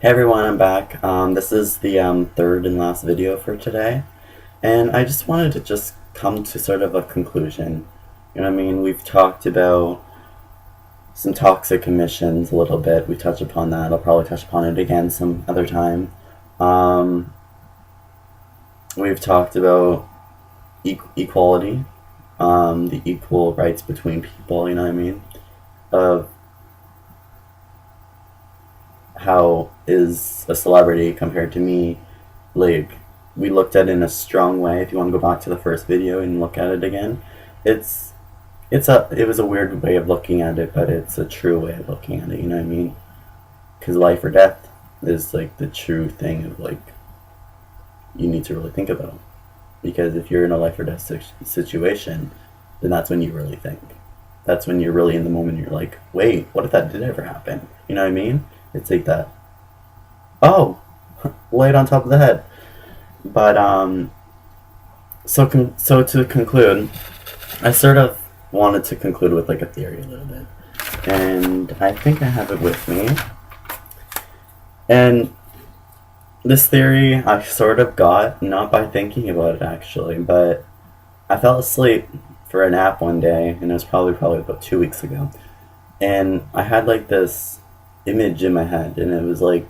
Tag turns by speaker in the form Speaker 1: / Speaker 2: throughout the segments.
Speaker 1: Hey everyone, I'm back. This is the third and last video for today, and I just wanted to just come to sort of a conclusion. You know what I mean? We've talked about some toxic emissions a little bit. We touched upon that. I'll probably touch upon it again some other time. Um, we've talked about equality, the equal rights between people. You know what I mean? Of how is a celebrity compared to me, like, we looked at it in a strong way. If you want to go back to the first video and look at it again, it's it was a weird way of looking at it, but it's a true way of looking at it. You know what I mean? Because life or death is like the true thing of like you need to really think about. Because if you're in a life or death situation, then that's when you really think. That's when you're really in the moment. You're like, wait, what if that did ever happen? You know what I mean? It's like that. Oh, light on top of the head. But so to conclude, I sort of wanted to conclude with like a theory a little bit, and I think I have it with me. And this theory I sort of got not by thinking about it actually, but I fell asleep for a nap one day, and it was probably about 2 weeks ago, and I had like this image in my head, and it was like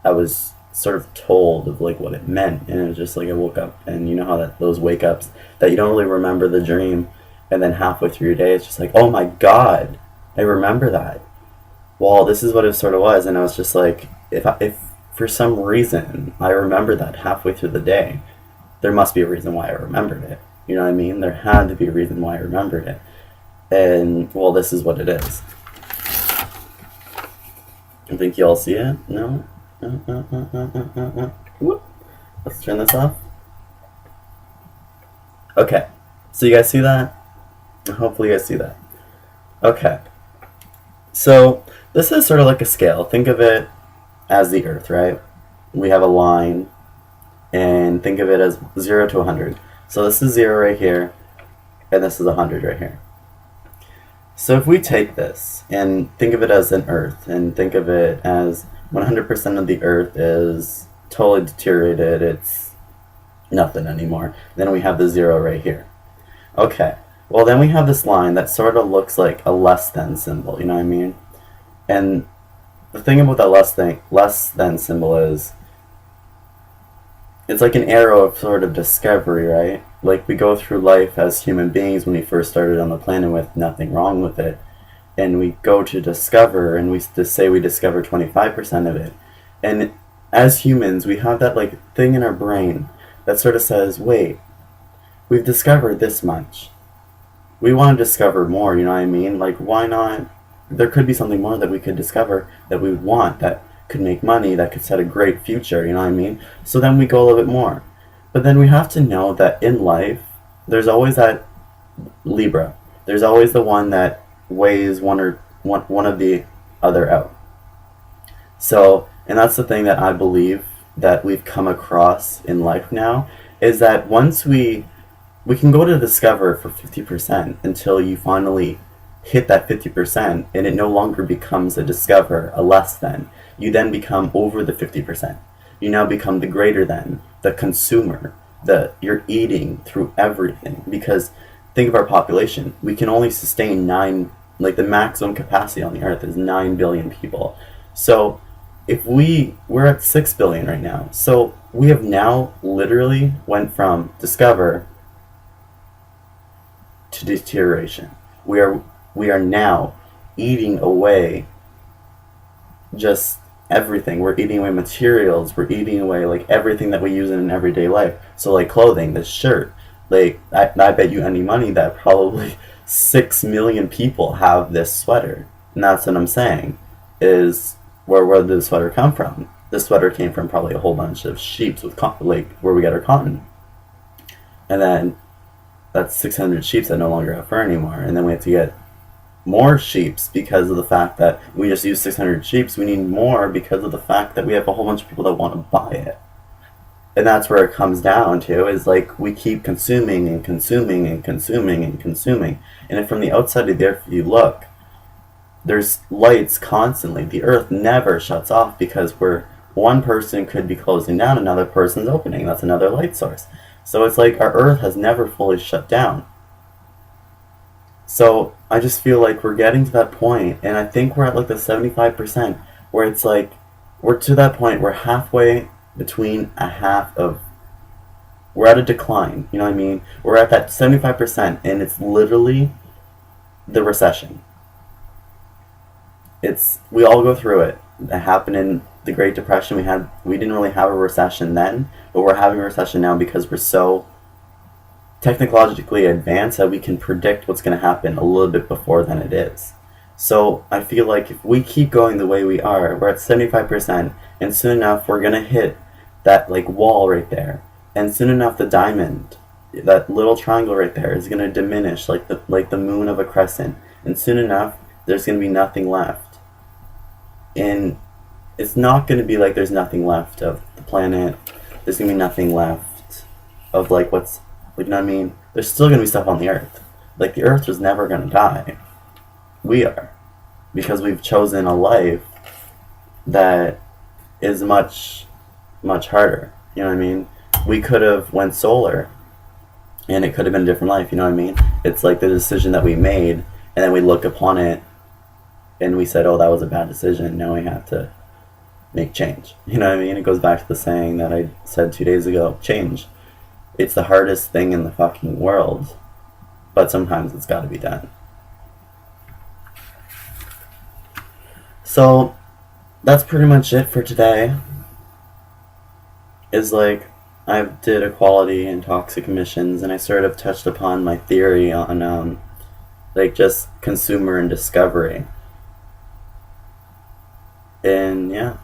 Speaker 1: I was sort of told of like what it meant, and it was just like I woke up, and you know how that those wake ups that you don't really remember the dream, and then halfway through your day it's just like, oh my god, I remember that. Well, this is what it sort of was, and I was just like, if for some reason I remember that halfway through the day, there must be a reason why I remembered it. You know what I mean? There had to be a reason why I remembered it, and well, this is what it is. I think you all see it. No. Whoop. Let's turn this off. Okay, so you guys see that? Hopefully you guys see that. Okay, so this is sort of like a scale. Think of it as the Earth, right? We have a line, and think of it as 0 to 100. So this is 0 right here, and this is 100 right here. So if we take this and think of it as an Earth, and think of it as 100% of the Earth is totally deteriorated, it's nothing anymore, then we have the 0 right here. Okay, well then we have this line that sort of looks like a less than symbol, you know what I mean? And the thing about that less than symbol is it's like an arrow of sort of discovery, right? Like we go through life as human beings when we first started on the planet with nothing wrong with it, and we go to discover, and we just say we discover 25% of it. And as humans, we have that like thing in our brain that sort of says, wait, we've discovered this much. We want to discover more, you know what I mean? Like, why not? There could be something more that we could discover that we would want, that could make money, that could set a great future, you know what I mean? So then we go a little bit more. But then we have to know that in life, there's always that Libra. There's always the one that weighs one of the other out. So, and that's the thing that I believe that we've come across in life now, is that once we can go to discover for 50% until you finally hit that 50%, and it no longer becomes a discover, a less than. You then become over the 50%. You now become the greater than, the consumer, you're eating through everything. Because think of our population. We can only sustain the maximum capacity on the earth is 9 billion people. So if we're at 6 billion right now. So we have now literally went from discover to deterioration. We are now eating away just everything. We're eating away materials. We're eating away like everything that we use in an everyday life. So like clothing, this shirt. Like I bet you any money that probably 6 million people have this sweater. And that's what I'm saying. Is where did the sweater come from? This sweater came from probably a whole bunch of sheep with like where we get our cotton. And then that's 600 sheep that no longer have fur anymore. And then we have to get more sheeps because of the fact that we just use 600 sheeps. We need more because of the fact that we have a whole bunch of people that want to buy it. And that's where it comes down to, is like we keep consuming and consuming and consuming and consuming. And if from the outside of there, if you look, there's lights constantly. The earth never shuts off because one person could be closing down, another person's opening. That's another light source. So it's like our earth has never fully shut down. So I just feel like we're getting to that point, and I think we're at like the 75%, where it's like we're to that point, we're halfway between we're at a decline, you know what I mean? We're at that 75%, and it's literally the recession. We all go through it. It happened in the Great Depression. We didn't really have a recession then, but we're having a recession now because we're so technologically advanced that we can predict what's going to happen a little bit before than it is. So I feel like if we keep going the way we are, we're at 75%, and soon enough we're going to hit that like wall right there, and soon enough the diamond, that little triangle right there, is going to diminish like the moon of a crescent, and soon enough there's going to be nothing left. And it's not going to be like there's nothing left of the planet. There's going to be nothing left of like what's, like, you know what I mean? There's still going to be stuff on the earth. Like, the earth is never going to die. We are. Because we've chosen a life that is much, much harder. You know what I mean? We could have went solar, and it could have been a different life. You know what I mean? It's like the decision that we made, and then we look upon it, and we said, oh, that was a bad decision. Now we have to make change. You know what I mean? It goes back to the saying that I said 2 days ago, change. It's the hardest thing in the fucking world, but sometimes it's got to be done. So that's pretty much it for today. Is like, I did equality and toxic emissions, and I sort of touched upon my theory on like just consumer and discovery. And yeah,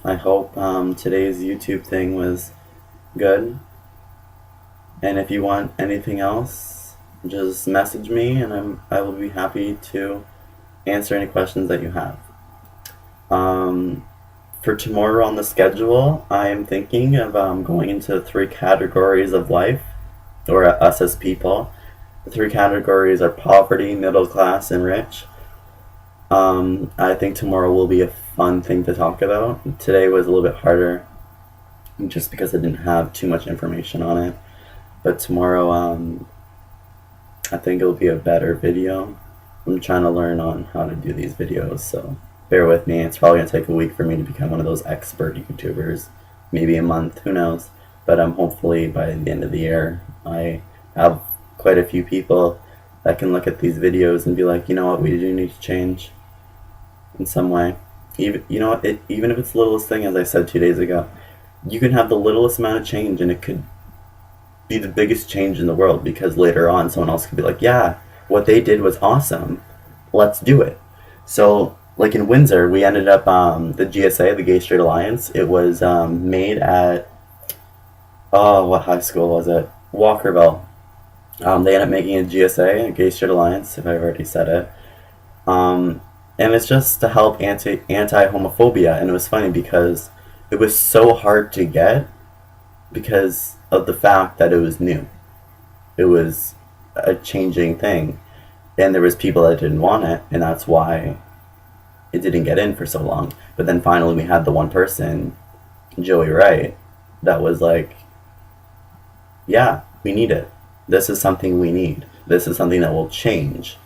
Speaker 1: I hope today's YouTube thing was good. And if you want anything else, just message me, and I will be happy to answer any questions that you have. For tomorrow on the schedule, I am thinking of going into 3 categories of life, or us as people. The 3 categories are poverty, middle class, and rich. I think tomorrow will be a fun thing to talk about. Today was a little bit harder, just because I didn't have too much information on it. But tomorrow, I think it'll be a better video. I'm trying to learn on how to do these videos, so bear with me. It's probably going to take a week for me to become one of those expert YouTubers. Maybe a month, who knows. But hopefully by the end of the year, I have quite a few people that can look at these videos and be like, you know what, we do need to change in some way. Even if it's the littlest thing, as I said 2 days ago, you can have the littlest amount of change, and it could be the biggest change in the world, because later on someone else could be like, yeah, what they did was awesome, let's do it. So like in Windsor, we ended up the GSA, the Gay Straight Alliance, it was made at what high school was it, Walkerville. They ended up making a GSA, a Gay Straight Alliance, if I've already said it, and it's just to help anti-homophobia. And it was funny because it was so hard to get because of the fact that it was new. It was a changing thing, and there was people that didn't want it, and that's why it didn't get in for so long. But then finally we had the one person, Joey Wright, that was like, yeah, we need it. This is something we need. This is something that will change,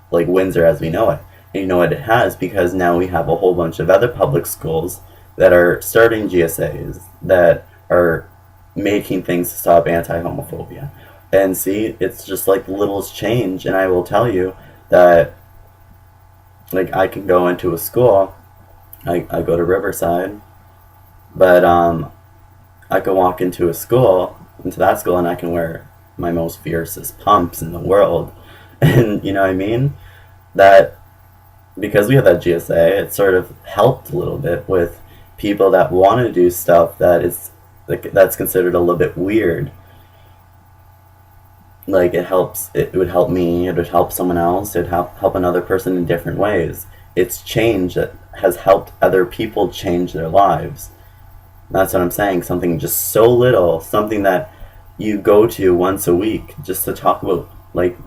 Speaker 1: like Windsor as we know it. And you know what it has, because now we have a whole bunch of other public schools that are starting GSAs, that are making things to stop anti-homophobia. And see, it's just like the littlest change. And I will tell you that, like, I can go into a school, I go to Riverside, but I could walk into that school, and I can wear my most fiercest pumps in the world. And you know what I mean? That, because we have that GSA, it sort of helped a little bit with people that want to do stuff that's considered a little bit weird. Like, it would help me, it would help someone else, it would help another person in different ways. It's change that has helped other people change their lives. That's what I'm saying. Something just so little, something that you go to once a week just to talk about, like,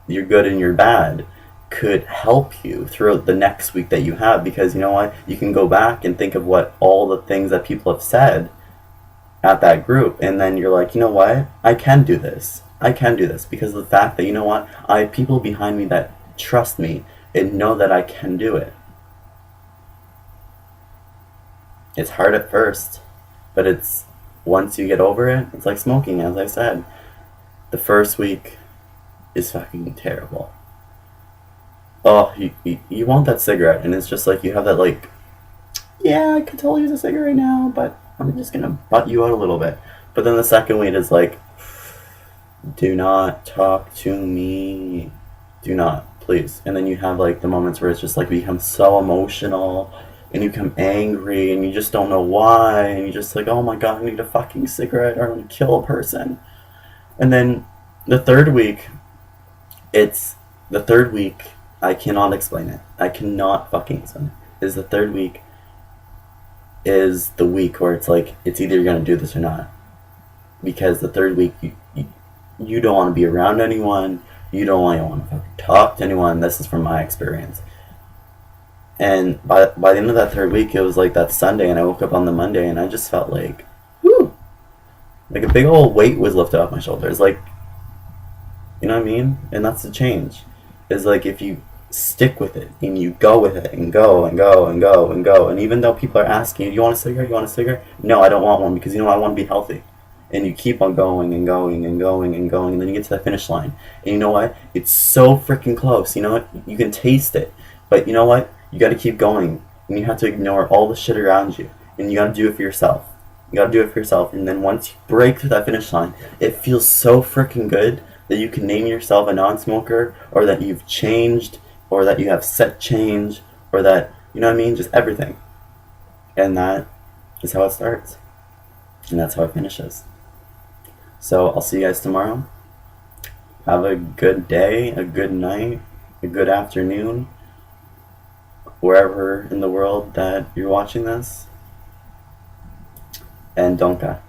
Speaker 1: your good and your bad. could help you throughout the next week that you have, because you know what, you can go back and think of what all the things that people have said at that group, and then you're like, you know what, I can do this. I can do this because of the fact that, you know what, I have people behind me that trust me and know that I can do it. It's hard at first, but it's once you get over it, it's like smoking, as I said. The first week is fucking terrible. Oh, you want that cigarette, and it's just like you have that, like, yeah, I could totally use a cigarette now, but I'm just gonna butt you out a little bit. But then the second week is like, do not talk to me. Do not, please. And then you have like the moments where it's just like you become so emotional and you become angry and you just don't know why, and you're just like, oh my god, I need a fucking cigarette or I'm gonna kill a person. And then the third week, it's the third week, I cannot explain it. I cannot fucking explain it. Is the third week is the week where it's like, it's either you're gonna do this or not. Because the third week, you don't want to be around anyone. You don't want to fucking talk to anyone. This is from my experience. And by the end of that third week, it was like that Sunday, and I woke up on the Monday, and I just felt like, whoo, like a big old weight was lifted off my shoulders. Like, you know what I mean? And that's the change. Is like if you stick with it and you go with it and go and go and go and go, and even though people are asking you, do you want a cigarette? You want a cigarette? No, I don't want one, because you know I want to be healthy. And you keep on going and going and going and going, and then you get to that finish line. And you know what? It's so freaking close. You know what? You can taste it. But you know what? You got to keep going. And you have to ignore all the shit around you. And you got to do it for yourself. You got to do it for yourself. And then once you break through that finish line, it feels so freaking good that you can name yourself a non-smoker, or that you've changed, or that you have set change, or that, you know what I mean? Just everything. And that is how it starts. And that's how it finishes. So I'll see you guys tomorrow. Have a good day, a good night, a good afternoon, wherever in the world that you're watching this. And don't die.